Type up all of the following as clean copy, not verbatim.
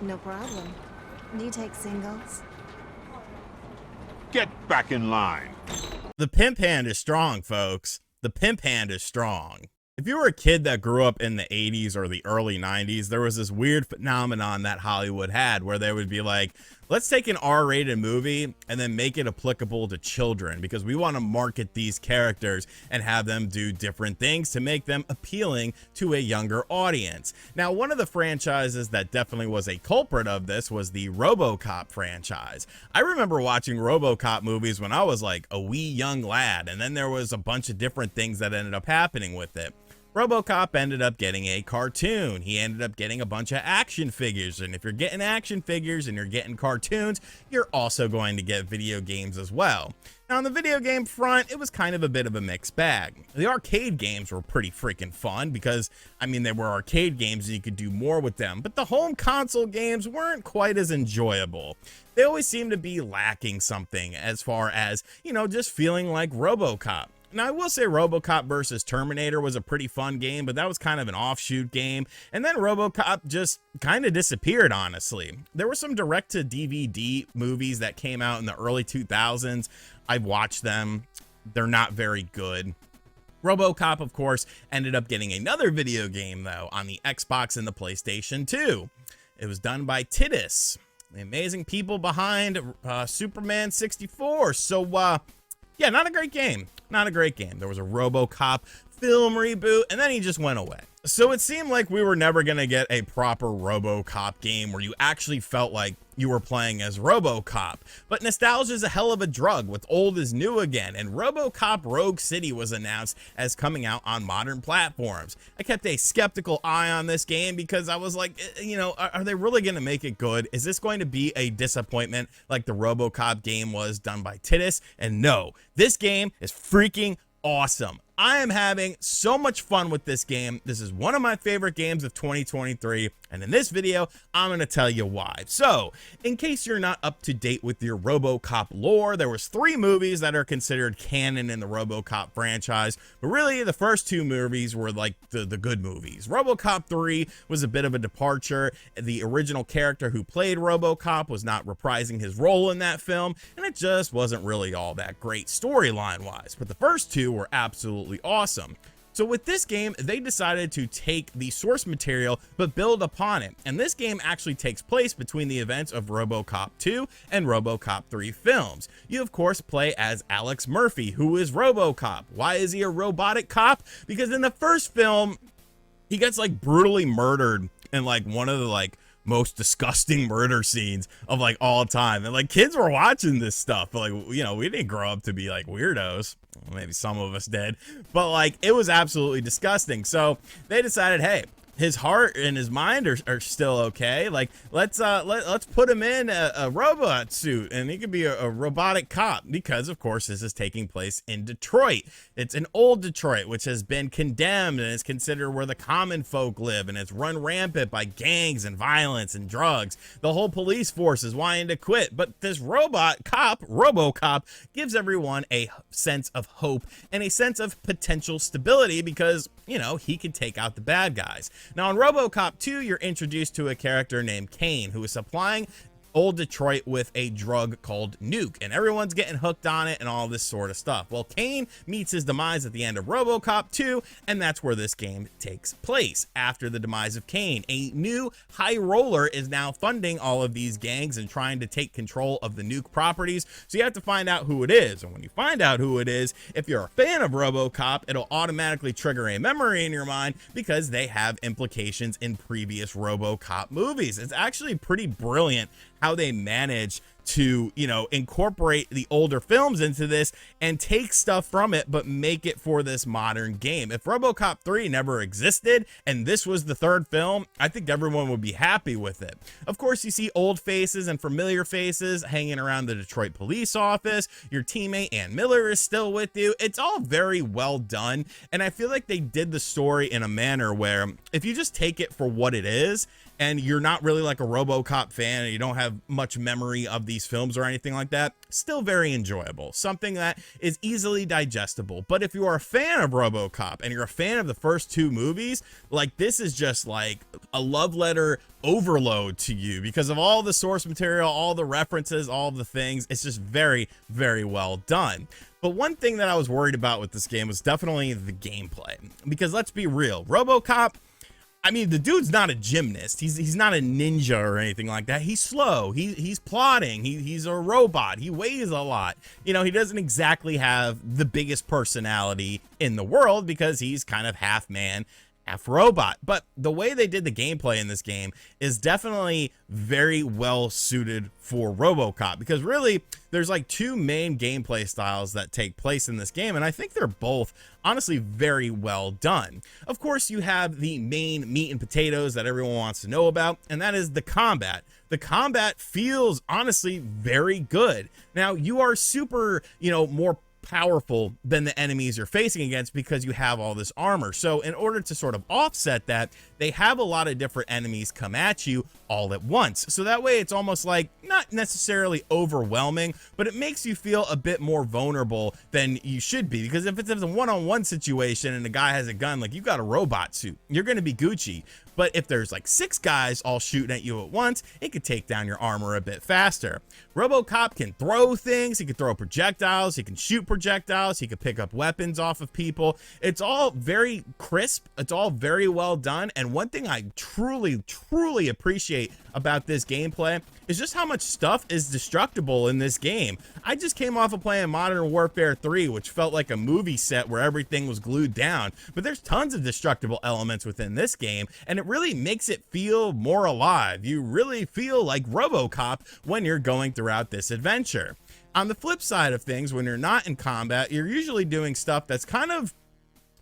No problem. Do you take singles? Get back in line. The pimp hand is strong, folks. The pimp hand is strong. If you were a kid that grew up in the 80s or the early 90s, there was this weird phenomenon that Hollywood had where they would be like, let's take an R-rated movie and then make it applicable to children because we want to market these characters and have them do different things to make them appealing to a younger audience. Now, one of the franchises that definitely was a culprit of this was the RoboCop franchise. I remember watching RoboCop movies when I was like a wee young lad, and then there was a bunch of different things that ended up happening with it. RoboCop ended up getting a cartoon. He ended up getting a bunch of action figures. And if you're getting action figures and you're getting cartoons, you're also going to get video games as well. Now, on the video game front, it was kind of a bit of a mixed bag. The arcade games were pretty freaking fun because, I mean, they were arcade games and you could do more with them. But the home console games weren't quite as enjoyable. They always seemed to be lacking something as far as, you know, just feeling like RoboCop. Now, I will say RoboCop versus Terminator was a pretty fun game, but that was kind of an offshoot game. And then RoboCop just kind of disappeared, honestly. There were some direct-to-DVD movies that came out in the early 2000s. I've watched them. They're not very good. RoboCop, of course, ended up getting another video game, though, on the Xbox and the PlayStation 2. It was done by Titus, the amazing people behind Superman 64. So, yeah, not a great game. Not a great game. There was a RoboCop film reboot, and then he just went away. So it seemed like we were never going to get a proper RoboCop game where you actually felt like you were playing as RoboCop. But nostalgia is a hell of a drug with old is new again, and RoboCop Rogue City was announced as coming out on modern platforms. I kept a skeptical eye on this game because I was like, you know, are they really going to make it good? Is this going to be a disappointment like the RoboCop game was done by Titus? And no, this game is freaking awesome. I am having so much fun with this game. This is one of my favorite games of 2023, and in this video, I'm going to tell you why. So, in case you're not up to date with your RoboCop lore, there was 3 movies that are considered canon in the RoboCop franchise, but really the first 2 movies were like the good movies. RoboCop 3 was a bit of a departure. The original character who played RoboCop was not reprising his role in that film, and it just wasn't really all that great storyline-wise, but the first 2 were absolutely awesome. So with this game, they decided to take the source material but build upon it. And this game actually takes place between the events of RoboCop 2 and RoboCop 3 films. You of course play as Alex Murphy, who is RoboCop. Why is he a robotic cop? Because in the first film, he gets like brutally murdered in like one of the like most disgusting murder scenes of like all time, and like kids were watching this stuff, but like, you know, we didn't grow up to be like weirdos. Maybe some of us did, but like it was absolutely disgusting. So they decided, hey, his heart and his mind are still okay. Like let's put him in a robot suit and he could be a robotic cop, because of course this is taking place in Detroit. It's an old Detroit which has been condemned and is considered where the common folk live, and it's run rampant by gangs and violence and drugs. The whole police force is wanting to quit, but this robot cop, RoboCop, gives everyone a sense of hope and a sense of potential stability because, you know, he can take out the bad guys. Now in RoboCop 2, you're introduced to a character named Kane, who is supplying old Detroit with a drug called Nuke, and everyone's getting hooked on it and all this sort of stuff. Well, Kane meets his demise at the end of RoboCop 2, and that's where this game takes place. After the demise of Kane, a new high roller is now funding all of these gangs and trying to take control of the Nuke properties, so you have to find out who it is. And when you find out who it is, if you're a fan of RoboCop, it'll automatically trigger a memory in your mind because they have implications in previous RoboCop movies. It's actually pretty brilliant how they manage to, you know, incorporate the older films into this and take stuff from it but make it for this modern game. If RoboCop 3 never existed and this was the third film, I think everyone would be happy with it. Of course, you see old faces and familiar faces hanging around the Detroit police office. Your teammate Ann Miller is still with you. It's all very well done, and I feel like they did the story in a manner where if you just take it for what it is and you're not really like a RoboCop fan and you don't have much memory of the these films or anything like that, still very enjoyable, something that is easily digestible. But if you are a fan of RoboCop and you're a fan of the first two movies, like, this is just like a love letter overload to you because of all the source material, all the references, all the things. It's just very, very well done. But one thing that I was worried about with this game was definitely the gameplay, because let's be real, RoboCop, I mean, the dude's not a gymnast. He's not a ninja or anything like that. He's slow. He's plodding. He's a robot. He weighs a lot. You know, he doesn't exactly have the biggest personality in the world because he's kind of half man, half robot. But the way they did the gameplay in this game is definitely very well suited for RoboCop, because really there's like two main gameplay styles that take place in this game, and I think they're both honestly very well done. Of course, you have the main meat and potatoes that everyone wants to know about, and that is the combat. The combat feels honestly very good. Now, you are super, you know, more powerful than the enemies you're facing against because you have all this armor. So in order to sort of offset that, they have a lot of different enemies come at you all at once. So that way it's almost like not necessarily overwhelming, but it makes you feel a bit more vulnerable than you should be. Because if it's a one-on-one situation and the guy has a gun, like, you got a robot suit, you're going to be Gucci. But if there's like 6 guys all shooting at you at once, it could take down your armor a bit faster. RoboCop can throw things, he can throw projectiles, he can shoot projectiles, he can pick up weapons off of people. It's all very crisp, it's all very well done, and one thing I truly appreciate about this gameplay is just how much stuff is destructible in this game. I just came off of playing Modern Warfare 3, which felt like a movie set where everything was glued down, but there's tons of destructible elements within this game, and it really makes it feel more alive. You really feel like RoboCop when you're going throughout this adventure. On the flip side of things, when you're not in combat, you're usually doing stuff that's kind of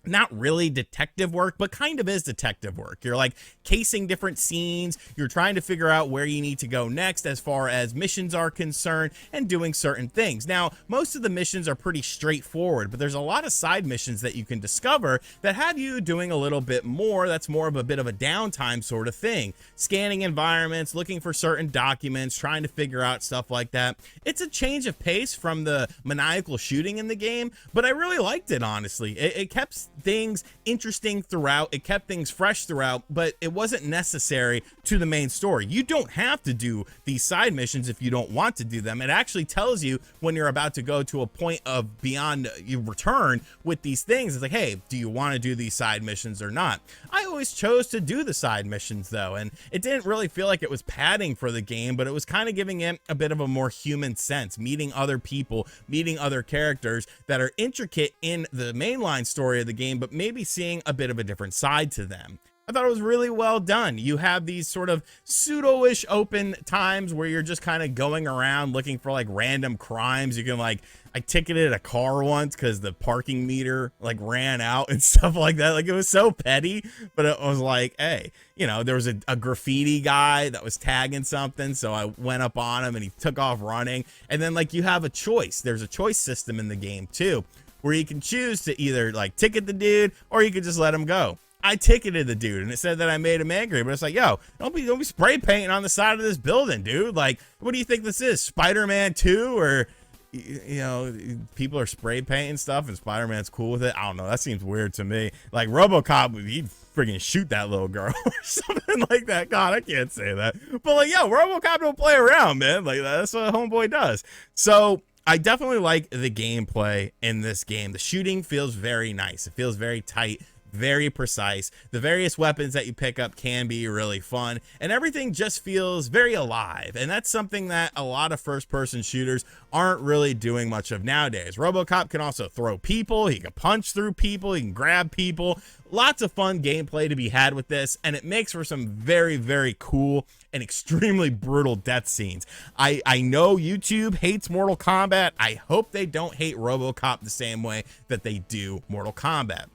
not really detective work, but kind of is detective work. You're like casing different scenes, you're trying to figure out where you need to go next as far as missions are concerned, and doing certain things. Now, most of the missions are pretty straightforward, but there's a lot of side missions that you can discover that have you doing a little bit more. That's more of a bit of a downtime sort of thing. Scanning environments, looking for certain documents, trying to figure out stuff like that. It's a change of pace from the maniacal shooting in the game, but I really liked it, honestly. It kept things interesting throughout, it kept things fresh throughout, but it wasn't necessary to the main story. You don't have to do these side missions if you don't want to do them. It actually tells you when you're about to go to a point of beyond you return with these things. It's like, hey, do you want to do these side missions or not? I always chose to do the side missions though, and it didn't really feel like it was padding for the game, but it was kind of giving it a bit of a more human sense, meeting other people, meeting other characters that are intricate in the mainline story of the game, but maybe seeing a bit of a different side to them. I thought it was really well done. You have these sort of pseudo-ish open times where you're just kind of going around looking for like random crimes. You can like, I ticketed a car once because the parking meter like ran out and stuff like that. Like, it was so petty, but it was like, hey, you know, there was a graffiti guy that was tagging something, so I went up on him and he took off running. And then like you have a choice. There's a choice system in the game too, where you can choose to either like ticket the dude or you could just let him go. I ticketed the dude and it said that I made him angry, but it's like, yo, don't be spray painting on the side of this building, dude. Like, what do you think this is, Spider-Man 2? Or, you know, people are spray painting stuff and Spider-Man's cool with it. I don't know, that seems weird to me. Like, RoboCop, he'd friggin' shoot that little girl or something like that. God, I can't say that, but like, yo, RoboCop don't play around, man. Like, that's what homeboy does. So I definitely like the gameplay in this game. The shooting feels very nice. It feels very tight, very precise. The various weapons that you pick up can be really fun, and everything just feels very alive. And that's something that a lot of first-person shooters aren't really doing much of nowadays. RoboCop can also throw people, he can punch through people, he can grab people. Lots of fun gameplay to be had with this, and it makes for some very, very cool and extremely brutal death scenes. I know YouTube hates Mortal Kombat. I hope they don't hate RoboCop the same way that they do Mortal Kombat.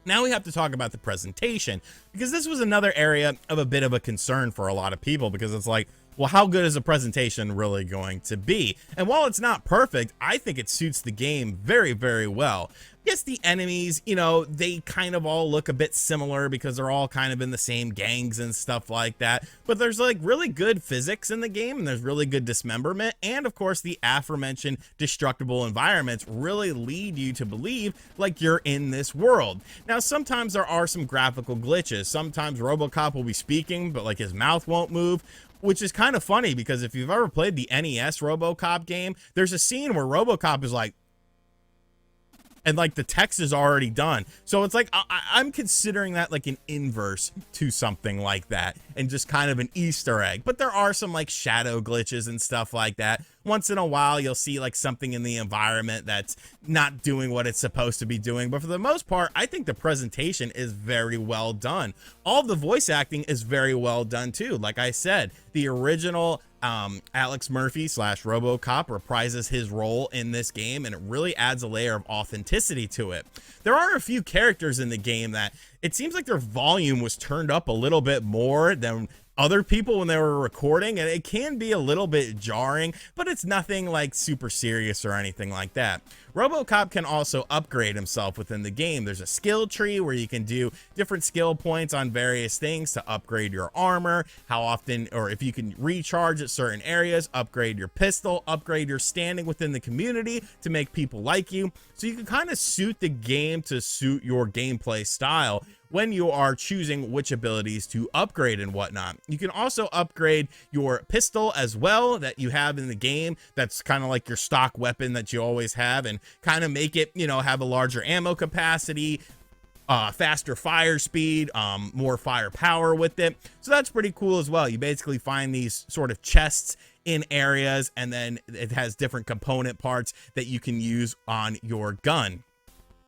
Now we have to talk about the presentation, because this was another area of a bit of a concern for a lot of people, because it's like, well, how good is a presentation really going to be? And while it's not perfect, I think it suits the game very, very well. Yes, the enemies, you know, they kind of all look a bit similar because they're all kind of in the same gangs and stuff like that. But there's like really good physics in the game, and there's really good dismemberment. And of course, the aforementioned destructible environments really lead you to believe like you're in this world. Now, sometimes there are some graphical glitches. Sometimes RoboCop will be speaking, but like his mouth won't move, which is kind of funny because if you've ever played the NES RoboCop game, there's a scene where RoboCop is like, and like the text is already done. So it's like, I'm considering that like an inverse to something like that and just kind of an Easter egg. But there are some like shadow glitches and stuff like that. Once in a while, you'll see like something in the environment that's not doing what it's supposed to be doing. But for the most part, I think the presentation is very well done. All the voice acting is very well done too. Like I said, the original Alex Murphy / RoboCop reprises his role in this game, and it really adds a layer of authenticity to it. There are a few characters in the game that it seems like their volume was turned up a little bit more than other people when they were recording, and it can be a little bit jarring, but it's nothing like super serious or anything like that. RoboCop can also upgrade himself within the game. There's a skill tree where you can do different skill points on various things to upgrade your armor, how often, or if you can recharge at certain areas, upgrade your pistol, upgrade your standing within the community to make people like you. So you can kind of suit the game to suit your gameplay style when you are choosing which abilities to upgrade and whatnot. You can also upgrade your pistol as well that you have in the game. That's kind of like your stock weapon that you always have, and kind of make it, you know, have a larger ammo capacity, faster fire speed, more firepower with it. So that's pretty cool as well. You basically find these sort of chests in areas, and then it has different component parts that you can use on your gun.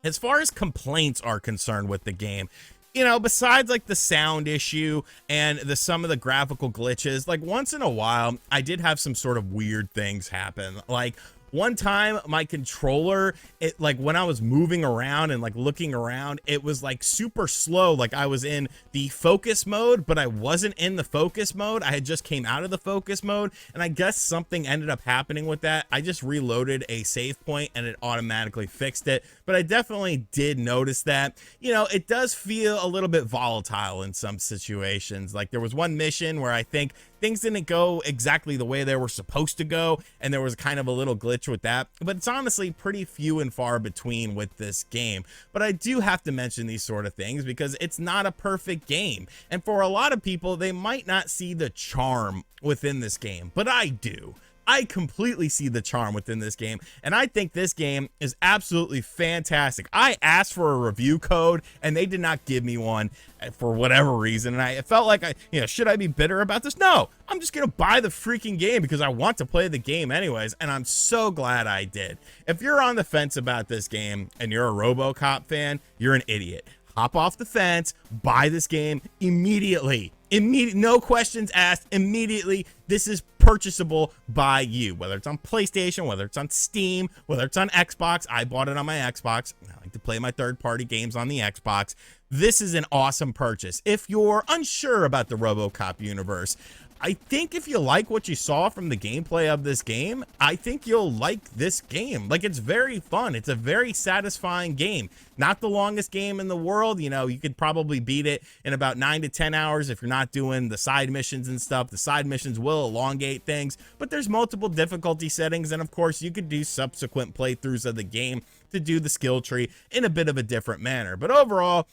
As far as complaints are concerned with the game, you know, besides like the sound issue and some of the graphical glitches, like once in a while, I did have some sort of weird things happen. Like one time my controller, it like when I was moving around and like looking around, it was like super slow. Like I was in the focus mode, but I wasn't in the focus mode. I had just came out of the focus mode, and I guess something ended up happening with that. I just reloaded a save point and it automatically fixed it. But I definitely did notice that, you know, it does feel a little bit volatile in some situations. Like there was one mission where I think things didn't go exactly the way they were supposed to go, and there was kind of a little glitch with that, but it's honestly pretty few and far between with this game. But I do have to mention these sort of things because it's not a perfect game, and for a lot of people, they might not see the charm within this game, but I do. I completely see the charm within this game, and I think this game is absolutely fantastic. I asked for a review code, and they did not give me one for whatever reason, and I felt like, should I be bitter about this? No, I'm just gonna buy the freaking game because I want to play the game anyways, and I'm so glad I did. If you're on the fence about this game and you're a RoboCop fan, you're an idiot. Hop off the fence, buy this game immediately. No questions asked, immediately. This is purchasable by you, whether it's on PlayStation, whether it's on Steam, whether it's on Xbox. I bought it on my Xbox. I like to play my third-party games on the Xbox. This is an awesome purchase. If you're unsure about the RoboCop universe, I think if you like what you saw from the gameplay of this game, I think you'll like this game. Like, it's very fun. It's a very satisfying game. Not the longest game in the world. You know, you could probably beat it in about 9 to 10 hours if you're not doing the side missions and stuff. The side missions will elongate things, but there's multiple difficulty settings, and of course, you could do subsequent playthroughs of the game to do the skill tree in a bit of a different manner. But overall,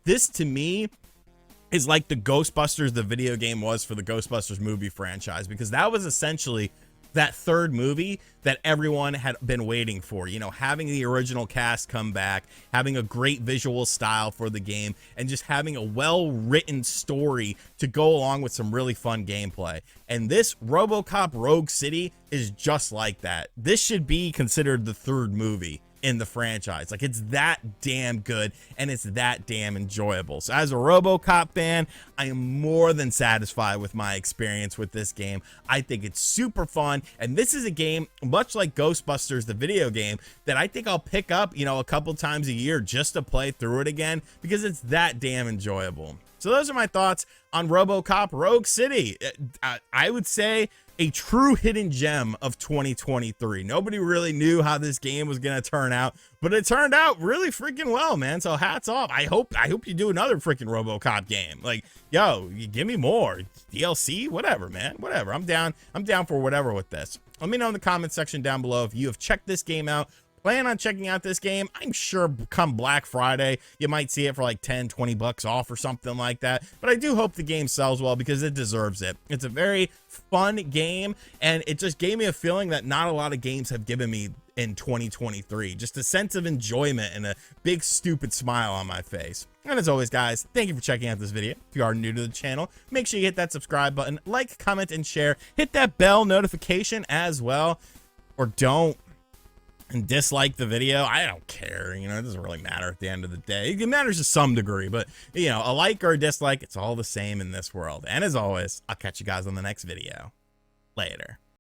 this to me is like the Ghostbusters the video game was for the Ghostbusters movie franchise, because that was essentially that third movie that everyone had been waiting for. You know, having the original cast come back, having a great visual style for the game, and just having a well-written story to go along with some really fun gameplay. And this RoboCop Rogue City is just like that. This should be considered the third movie in the franchise. Like, it's that damn good and it's that damn enjoyable. So as a RoboCop fan, I am more than satisfied with my experience with this game. I think it's super fun, and this is a game much like Ghostbusters the video game that I think I'll pick up, you know, a couple times a year just to play through it again because it's that damn enjoyable. So those are my thoughts on RoboCop Rogue City. I would say a true hidden gem of 2023. Nobody really knew how this game was going to turn out, but it turned out really freaking well, man. So hats off. I hope you do another freaking RoboCop game. Like, yo, you give me more DLC, whatever, man, whatever. I'm down for whatever with this. Let me know in the comment section down below if you have checked this game out. Plan on checking out this game. I'm sure come Black Friday, you might see it for like 10, 20 bucks off or something like that. But I do hope the game sells well because it deserves it. It's a very fun game, and it just gave me a feeling that not a lot of games have given me in 2023. Just a sense of enjoyment and a big stupid smile on my face. And as always, guys, thank you for checking out this video. If you are new to the channel, make sure you hit that subscribe button, like, comment, and share. Hit that bell notification as well, or don't. And dislike the video. I don't care, you know, it doesn't really matter at the end of the day. It matters to some degree, but you know, a like or a dislike, it's all the same in this world. And as always, I'll catch you guys on the next video. Later.